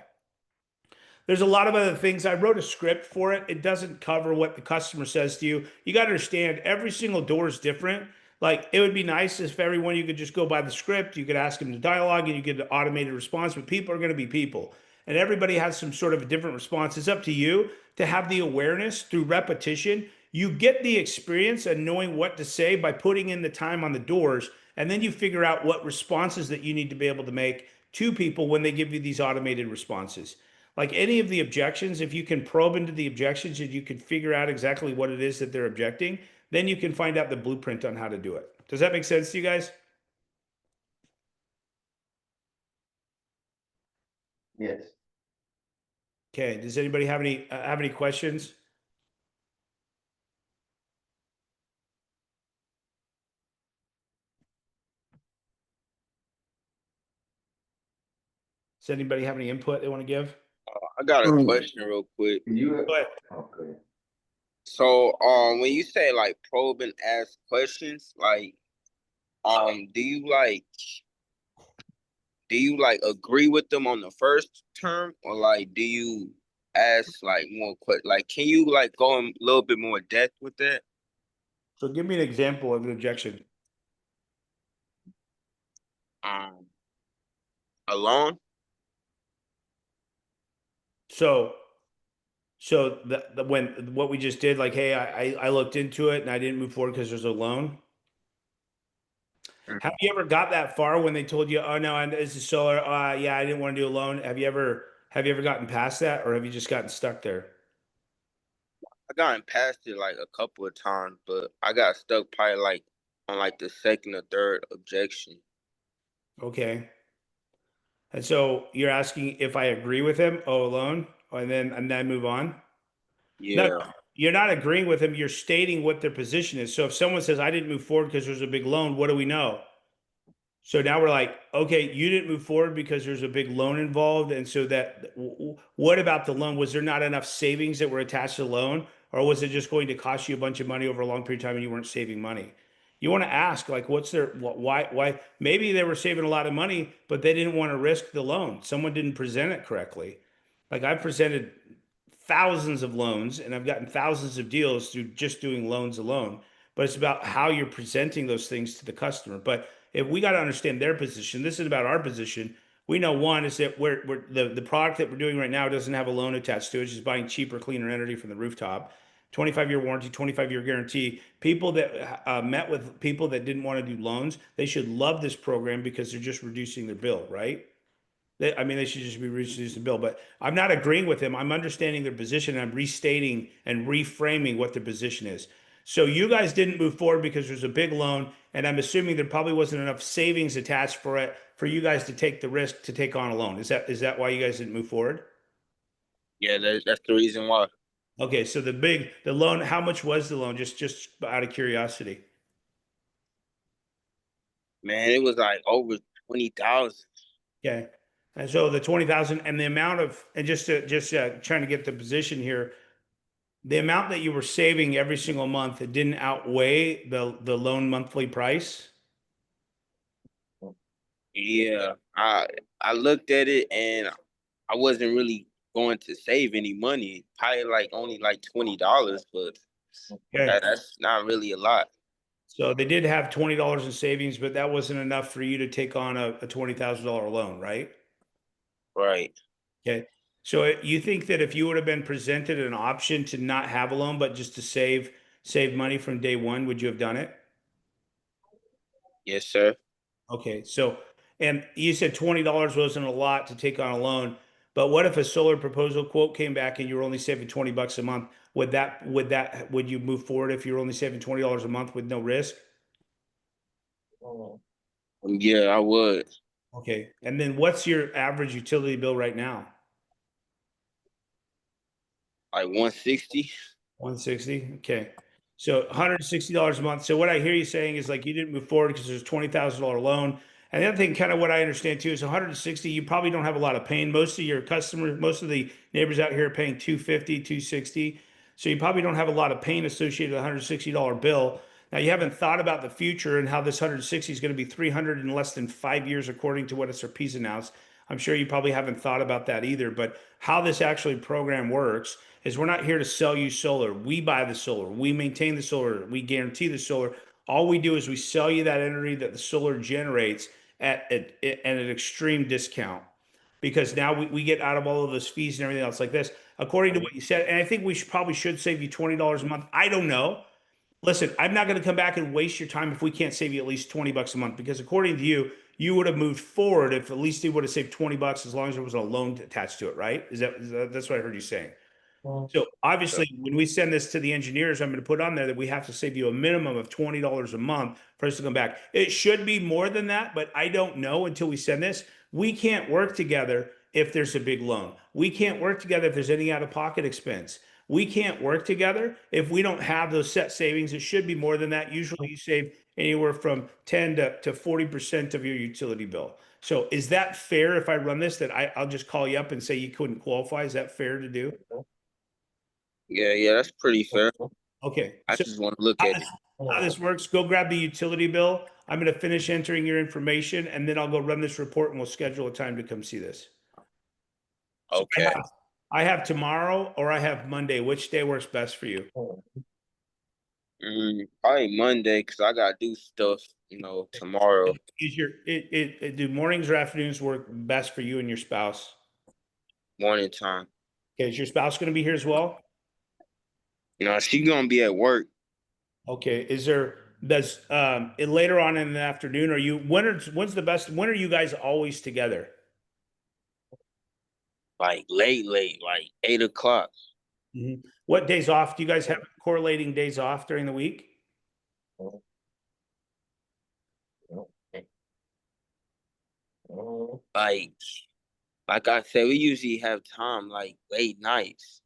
There's a lot of other things. I wrote a script for it. It doesn't cover what the customer says to you. You got to understand every single door is different. Like it would be nice if everyone you could just go by the script. You could ask them to dialogue and you get an automated response, but people are going to be people. And everybody has some sort of a different response. It's up to you to have the awareness through repetition. You get the experience and knowing what to say by putting in the time on the doors. And then you figure out what responses that you need to be able to make to people when they give you these automated responses. Like any of the objections, if you can probe into the objections and you can figure out exactly what it is that they're objecting, then you can find out the blueprint on how to do it. Does that make sense to you guys? Yes. Okay. Does anybody have any questions? Does anybody have any input they want to give? I got a question real quick. Can you? Go ahead. Okay. So, when you say like probe and ask questions, like, do you like agree with them on the first term, or like do you ask like more questions? Like, can you like go in a little bit more depth with that? So give me an example of an objection. Um, Alone. So when what we just did, like, hey, I looked into it and I didn't move forward because there's a loan. Have you ever got that far when they told you, oh no, this is solar? Yeah, I didn't want to do a loan. Have you ever gotten past that, or have you just gotten stuck there? I gotten past it like a couple of times, but I got stuck probably like on like the second or third objection. Okay. And so you're asking if I agree with him, oh, a loan, and then move on. No, Yeah. you're not agreeing with him. You're stating what their position is. So if someone says I didn't move forward because there's a big loan, what do we know? So now we're like, okay, you didn't move forward because there's a big loan involved. And so what about the loan? Was there not enough savings that were attached to the loan? Or was it just going to cost you a bunch of money over a long period of time and you weren't saving money? You want to ask, like, what's their, why, maybe they were saving a lot of money, but they didn't want to risk the loan. Someone didn't present it correctly. Like I've presented thousands of loans and I've gotten thousands of deals through just doing loans alone. But it's about how you're presenting those things to the customer. But if we got to understand their position, this is about our position. We know one is that we're the product that we're doing right now doesn't have a loan attached to it. It's just buying cheaper, cleaner energy from the rooftop. 25-year warranty, 25-year guarantee. People that met with people that didn't want to do loans, they should love this program because they're just reducing their bill, right? I mean, they should just be reducing the bill. But I'm not agreeing with them. I'm understanding their position and I'm restating and reframing what their position is. So you guys didn't move forward because there's a big loan, and I'm assuming there probably wasn't enough savings attached for it for you guys to take the risk to take on a loan. Is that why you guys didn't move forward? Yeah, that's the reason why. Okay, so the loan, how much was the loan? Just out of curiosity. Man, it was like over 20,000. Okay. And so the 20,000 and the amount of, and just trying to get the position here, the amount that you were saving every single month, it didn't outweigh the loan monthly price. Yeah, I looked at it and I wasn't really going to save any money. Probably like only like $20, but Okay. that's not really a lot. So they did have $20 in savings, but that wasn't enough for you to take on a $20,000 loan, right? Right. Okay. So you think that if you would have been presented an option to not have a loan, but just to save money from day one, would you have done it? Yes, sir. Okay. So, and you said $20 wasn't a lot to take on a loan, but what if a solar proposal quote came back and you were only saving $20 a month? Would you move forward if you're only saving $20 a month with no risk? Yeah, I would. Okay. And then what's your average utility bill right now? Like 160. 160. Okay. So $160 a month. So what I hear you saying is like you didn't move forward because there's a $20,000 loan. And the other thing, kind of what I understand too, is 160, you probably don't have a lot of pain. Most of your customers, most of the neighbors out here are paying 250, 260. So you probably don't have a lot of pain associated with a $160 bill. Now you haven't thought about the future and how this 160 is going to be 300 in less than 5 years, according to what SRP's announced. I'm sure you probably haven't thought about that either. But how this actually program works is we're not here to sell you solar. We buy the solar. We maintain the solar. We guarantee the solar. All we do is we sell you that energy that the solar generates at an extreme discount because now we get out of all of those fees and everything else like this. According to what you said, and I think we probably should save you $20 a month. I don't know. Listen, I'm not going to come back and waste your time if we can't save you at least $20 a month because according to you, you would have moved forward if at least you would have saved $20 as long as there was a loan attached to it, right? That's what I heard you saying? So obviously, when we send this to the engineers, I'm going to put on there that we have to save you a minimum of $20 a month for us to come back. It should be more than that, but I don't know until we send this. We can't work together if there's a big loan. We can't work together if there's any out-of-pocket expense. We can't work together if we don't have those set savings. It should be more than that. Usually you save anywhere from 10 to 40% of your utility bill. So is that fair if I run this, that I'll just call you up and say you couldn't qualify? Is that fair to do? Yeah, that's pretty fair. Okay. I So just want to look at it. how this works, go grab the utility bill. I'm going to finish entering your information and then I'll go run this report and we'll schedule a time to come see this. So Okay. I have tomorrow or I have Monday. Which day works best for you? Probably Monday because I gotta do stuff, tomorrow. Do mornings or afternoons work best for you and your spouse? Morning time. Okay, is your spouse going to be here as well? She gonna be at work. Okay, later on in the afternoon, when's the best, when are you guys always together? Like late, like 8 o'clock. Mhm. What days off? Do you guys have correlating days off during the week? Like, like I said, we usually have time like late nights.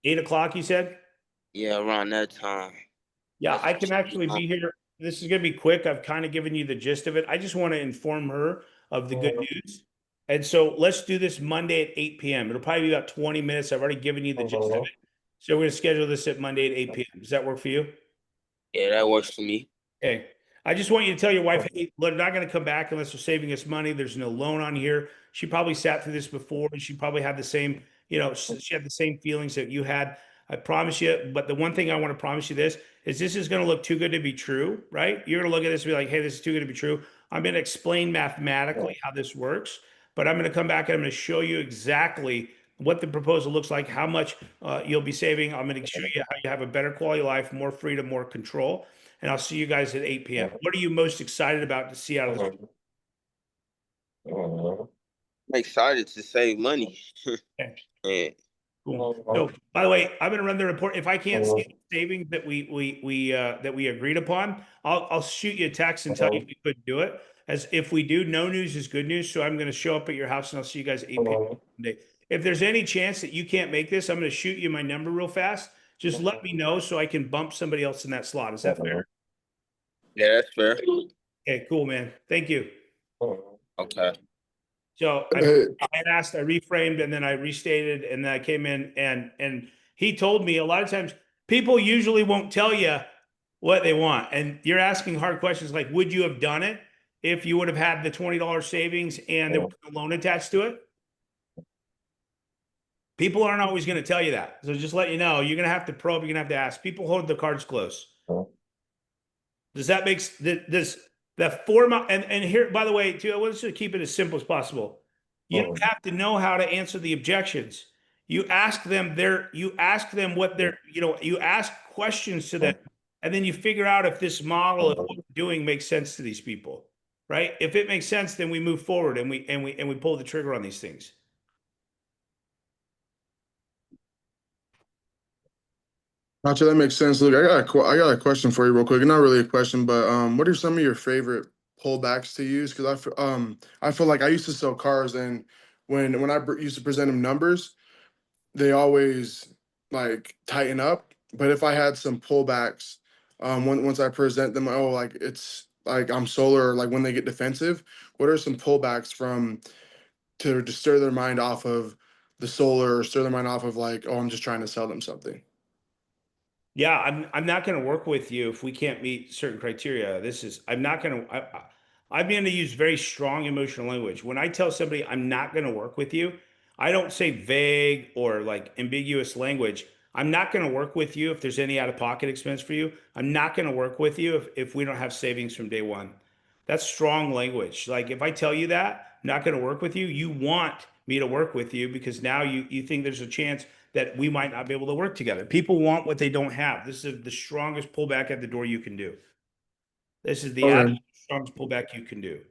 8 o'clock, you said? Yeah, around that time. Yeah, That's I when can she be actually home. be here. This is going to be quick. I've kind of given you the gist of it. I just want to inform her of the good news. And so let's do this Monday at 8 p.m. It'll probably be about 20 minutes. I've already given you the gist of it. So we're going to schedule this at Monday at 8 p.m. Does that work for you? Yeah, that works for me. Okay. I just want you to tell your wife, hey, we're not going to come back unless they're saving us money. There's no loan on here. She probably sat through this before, and she probably had the same, she had the same feelings that you had. I promise you. But the one thing I want to promise you this is going to look too good to be true, right? You're going to look at this and be like, hey, this is too good to be true. I'm going to explain mathematically how this works, but I'm going to come back and I'm going to show you exactly what the proposal looks like, how much you'll be saving. I'm going to show you how you have a better quality of life, more freedom, more control. And I'll see you guys at 8 p.m. What are you most excited about to see out of this? I'm excited to save money. Okay, And cool. So, by the way, I'm going to run the report. If I can't see the savings that we agreed upon, I'll shoot you a text and tell you if we couldn't do it. As if we do, no news is good news. So I'm going to show up at your house and I'll see you guys at 8 p.m. Monday. If there's any chance that you can't make this, I'm going to shoot you my number real fast. Just let me know so I can bump somebody else in that slot. Is that fair? yeah, that's fair. Okay, cool, man. Thank you. Okay. So Hey, I asked, I reframed, and then I restated, and then I came in and he told me a lot of times people usually won't tell you what they want. And you're asking hard questions like, would you have done it if you would have had the $20 savings and there was a loan attached to it? People aren't always going to tell you that. So just let you know, you're going to have to probe, you're going to have to ask. People hold their cards close. Does that make this the format? And here, by the way, too, I want to keep it as simple as possible. You don't have to know how to answer the objections. You ask them what they're, you ask questions to them, and then you figure out if this model of what we're doing makes sense to these people, right? If it makes sense, then we move forward and we pull the trigger on these things. Gotcha, that makes sense. Look, I got a question for you real quick. Not really a question, but what are some of your favorite pullbacks to use? Because I feel like I used to sell cars, and when used to present them numbers, they always like tighten up. But if I had some pullbacks, once I present them, oh, like it's like I'm solar, or like when they get defensive, what are some pullbacks from to stir their mind off of the solar, or stir their mind off of like, oh, I'm just trying to sell them something? Yeah, I'm not going to work with you if we can't meet certain criteria. I'm not going to, I'm going to use very strong emotional language. When I tell somebody I'm not going to work with you, I don't say vague or like ambiguous language. I'm not going to work with you if there's any out-of-pocket expense for you. I'm not going to work with you if we don't have savings from day one. That's strong language. Like if I tell you that, I'm not going to work with you, you want me to work with you because now you think there's a chance that we might not be able to work together. People want what they don't have. This is the strongest pullback at the door you can do. This is the Okay. strongest pullback you can do.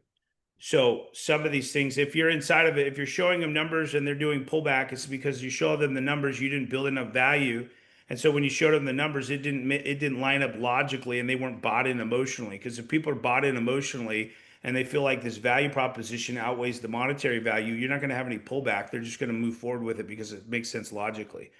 So some of these things, if you're inside of it, if you're showing them numbers and they're doing pullback, it's because you show them the numbers, you didn't build enough value. And so when you showed them the numbers, it didn't line up logically and they weren't bought in emotionally. Because if people are bought in emotionally and they feel like this value proposition outweighs the monetary value, you're not going to have any pullback. They're just going to move forward with it because it makes sense logically.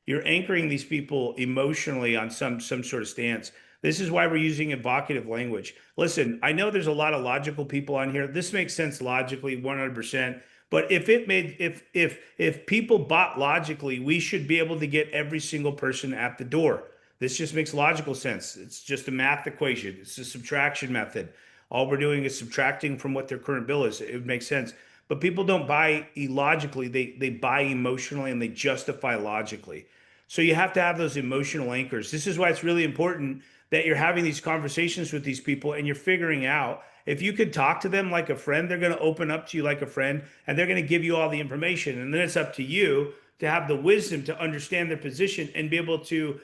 You're anchoring these people emotionally on some sort of stance. This is why we're using evocative language. Listen, I know there's a lot of logical people on here. This makes sense logically 100%. But if people bought logically, we should be able to get every single person at the door. This just makes logical sense. It's just a math equation. It's a subtraction method. All we're doing is subtracting from what their current bill is. It makes sense. But people don't buy illogically, they buy emotionally and they justify logically. So you have to have those emotional anchors. This is why it's really important that you're having these conversations with these people and you're figuring out if you could talk to them like a friend, they're going to open up to you like a friend and they're going to give you all the information. And then it's up to you to have the wisdom to understand their position and be able to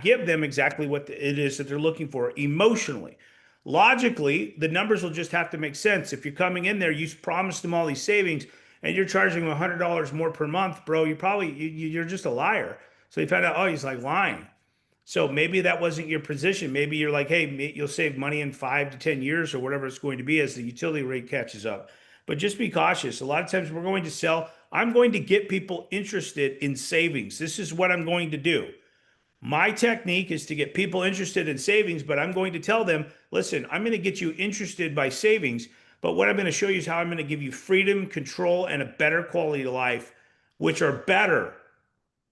give them exactly what it is that they're looking for emotionally. Logically, the numbers will just have to make sense. If you're coming in there, you promised them all these savings and you're charging them $100 more per month, bro, you're just a liar. So you found out, oh, he's like lying. So maybe that wasn't your position. Maybe you're like, hey, you'll save money in 5 to 10 years or whatever it's going to be as the utility rate catches up. But just be cautious. A lot of times we're going to sell. I'm going to get people interested in savings. This is what I'm going to do. My technique is to get people interested in savings, but I'm going to tell them, listen, I'm going to get you interested by savings, but what I'm going to show you is how I'm going to give you freedom, control, and a better quality of life, which are better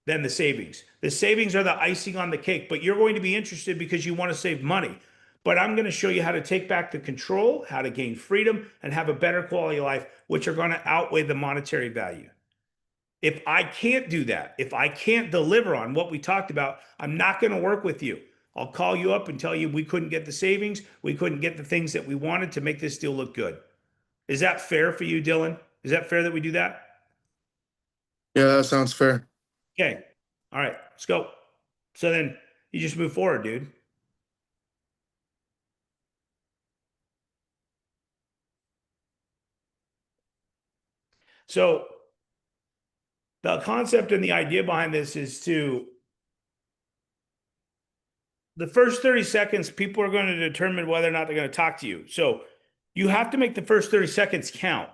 than the savings. The savings are the icing on the cake, but you're going to be interested because you want to save money. but I'm going to show you how to take back the control, how to gain freedom, and have a better quality of life, which are going to outweigh the monetary value. If I can't do that, if I can't deliver on what we talked about, I'm not going to work with you. I'll call you up and tell you we couldn't get the savings, we couldn't get the things that we wanted to make this deal look good. Is that fair for you, Dylan? Is that fair that we do that? Yeah, that sounds fair. Okay. All right, let's go. So then you just move forward, dude. So the concept and the idea behind this is to the first 30 seconds, people are going to determine whether or not they're going to talk to you. So you have to make the first 30 seconds count.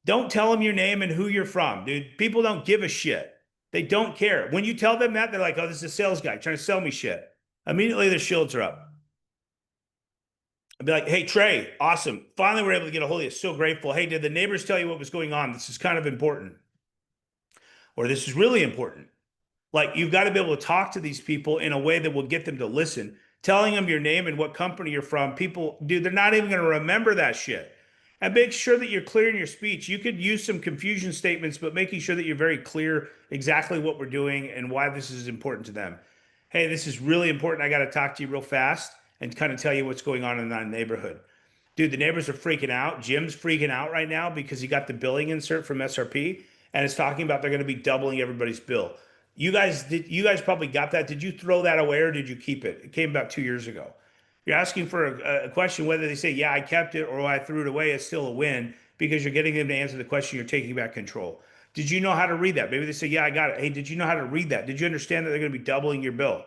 Don't tell them your name and who you're from, dude. People don't give a shit. They don't care. When you tell them that, they're like, oh, this is a sales guy trying to sell me shit. Immediately their shields are up. I'd be like, hey, Trey, awesome. Finally, we're able to get a hold of you. So grateful. Hey, did the neighbors tell you what was going on? This is kind of important. Or this is really important. Like, you've got to be able to talk to these people in a way that will get them to listen. Telling them your name and what company you're from, people, dude, they're not even going to remember that shit. And make sure that you're clear in your speech. You could use some confusion statements, but making sure that you're very clear exactly what we're doing and why this is important to them. Hey, this is really important. I got to talk to you real fast and kind of tell you what's going on in that neighborhood. Dude, the neighbors are freaking out. Jim's freaking out right now because he got the billing insert from SRP and it's talking about they're going to be doubling everybody's bill. You guys probably got that. Did you throw that away or did you keep it? It came about 2 years ago. You're asking for a question, whether they say, yeah, I kept it or I threw it away, it's still a win because you're getting them to answer the question. You're taking back control. Did you know how to read that? Maybe they say, yeah, I got it. Hey, did you know how to read that? Did you understand that they're going to be doubling your bill?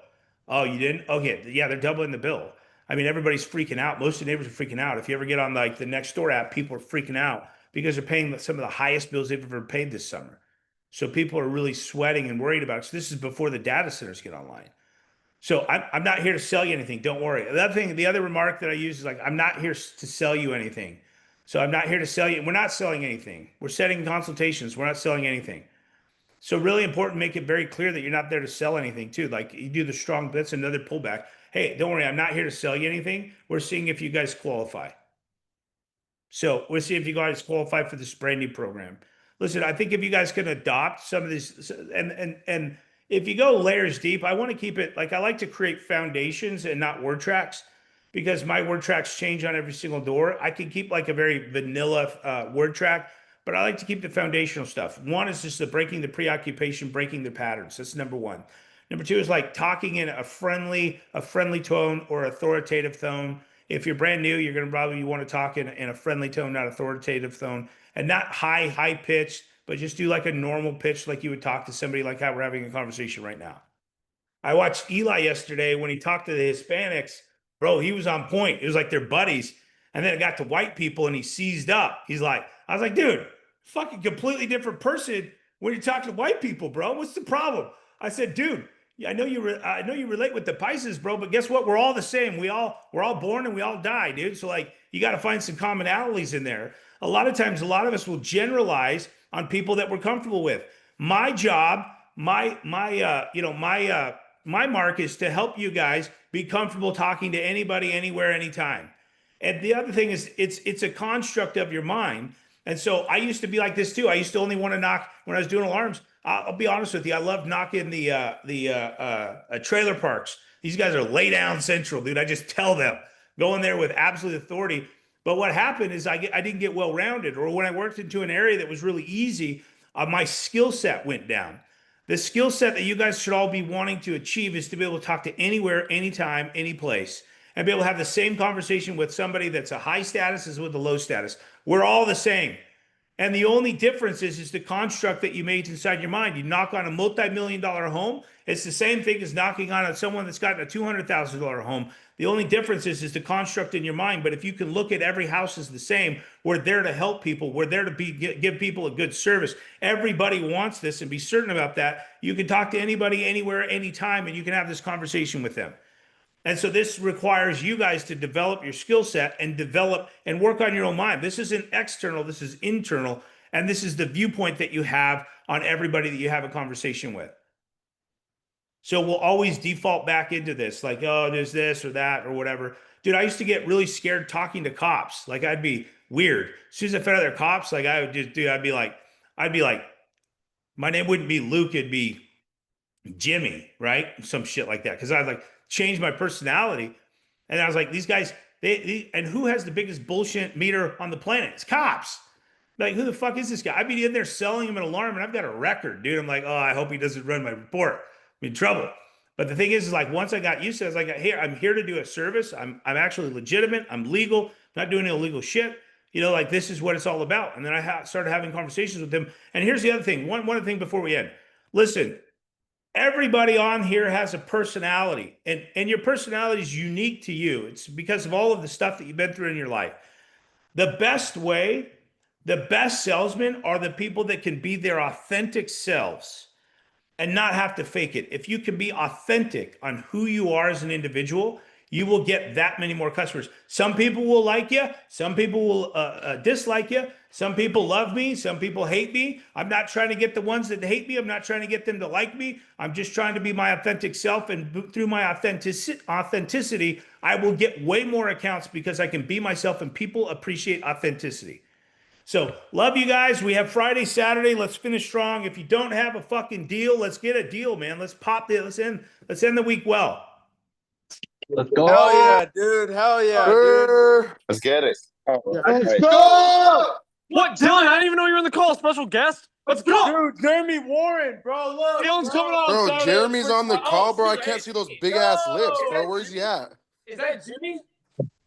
Oh, you didn't? Okay. Yeah, they're doubling the bill. I mean, everybody's freaking out. Most of the neighbors are freaking out. If you ever get on like the Nextdoor app, people are freaking out because they're paying some of the highest bills they've ever paid this summer. So people are really sweating and worried about it. So this is before the data centers get online. So I'm not here to sell you anything. Don't worry. The other remark that I use is like, I'm not here to sell you anything. So I'm not here to sell you. We're not selling anything. We're setting consultations. We're not selling anything. So really important, make it very clear that you're not there to sell anything too. Like you do the strong, that's another pullback. Hey, don't worry. I'm not here to sell you anything. We're seeing if you guys qualify. So we'll see if you guys qualify for this brand new program. Listen, I think if you guys can adopt some of this, and if you go layers deep, I want to keep it like I like to create foundations and not word tracks because my word tracks change on every single door. I can keep like a very vanilla word track, but I like to keep the foundational stuff. One is just the breaking the preoccupation, breaking the patterns. That's number one. Number two is like talking in a friendly tone or authoritative tone. If you're brand new, you're going to probably want to talk in a friendly tone, not authoritative tone, and not high pitched, but just do like a normal pitch, like you would talk to somebody like how we're having a conversation right now. I watched Eli yesterday when he talked to the Hispanics, bro, he was on point. It was like they're buddies. And then it got to white people and he seized up. I was like, dude, fucking completely different person when you talk to white people, bro. What's the problem? I said, dude, yeah, I know you relate with the Pisces, bro, but guess what? We're all the same. We're all born and we all die, dude. So like you got to find some commonalities in there. A lot of times, a lot of us will generalize on people that we're comfortable with. My job, my mark is to help you guys be comfortable talking to anybody, anywhere, anytime. And the other thing is it's a construct of your mind. And so I used to be like this too. I used to only want to knock when I was doing alarms. I'll be honest with you. I love knocking the trailer parks. These guys are lay down central, dude. I just tell them, go in there with absolute authority. But what happened is I didn't get well-rounded, or when I worked into an area that was really easy, my skill set went down. The skill set that you guys should all be wanting to achieve is to be able to talk to anywhere, anytime, any place, and be able to have the same conversation with somebody that's a high status as with a low status. We're all the same. And the only difference is the construct that you made inside your mind. You knock on a multi-million-dollar home. It's the same thing as knocking on someone that's gotten a $200,000 home. The only difference is the construct in your mind. But if you can look at every house as the same, we're there to help people. We're there to give people a good service. Everybody wants this, and be certain about that. You can talk to anybody, anywhere, anytime, and you can have this conversation with them. And so this requires you guys to develop your skill set and develop and work on your own mind. This isn't external, this is internal. And this is the viewpoint that you have on everybody that you have a conversation with. So we'll always default back into this, like, oh, there's this or that or whatever. dude, I used to get really scared talking to cops. Like I'd be weird. As soon as I found out they're cops, like I would just, dude, I'd be like, my name wouldn't be Luke, it'd be Jimmy, right? Some shit like that. Cause I'd like change my personality. And I was like, these guys, and who has the biggest bullshit meter on the planet? It's cops. Like, who the fuck is this guy? I'd be in there selling him an alarm and I've got a record, dude. I'm like, oh, I hope he doesn't run my report. I'm in trouble. But the thing is like once I got used to it, I was like, hey, I'm here to do a service. I'm actually legitimate. I'm legal, not doing illegal shit. You know, like this is what it's all about. And then I started having conversations with them. And here's the other thing. One other thing before we end. Listen, everybody on here has a personality, and your personality is unique to you. It's because of all of the stuff that you've been through in your life. The best way, the best salesmen are the people that can be their authentic selves and not have to fake it. If you can be authentic on who you are as an individual, you will get that many more customers. Some people will like you. Some people will dislike you. Some people love me. Some people hate me. I'm not trying to get the ones that hate me. I'm not trying to get them to like me. I'm just trying to be my authentic self. And through my authenticity, I will get way more accounts because I can be myself and people appreciate authenticity. So love you guys. We have Friday, Saturday. Let's finish strong. If you don't have a fucking deal, let's get a deal, man. Let's pop it. Let's end the week well. Let's go. Hell yeah, dude. Hell yeah, dude. Let's get it. Oh, Let's right. go! What, Dylan? I didn't even know you were in the call. Special guest. Let's go. Dude, Jeremy Warren, bro. Look. Dylan's coming on. Bro, Saturday. Jeremy's on the Oh, call, bro. I shit. can't see those big ass lips, bro. Where's he at? Is that Jimmy?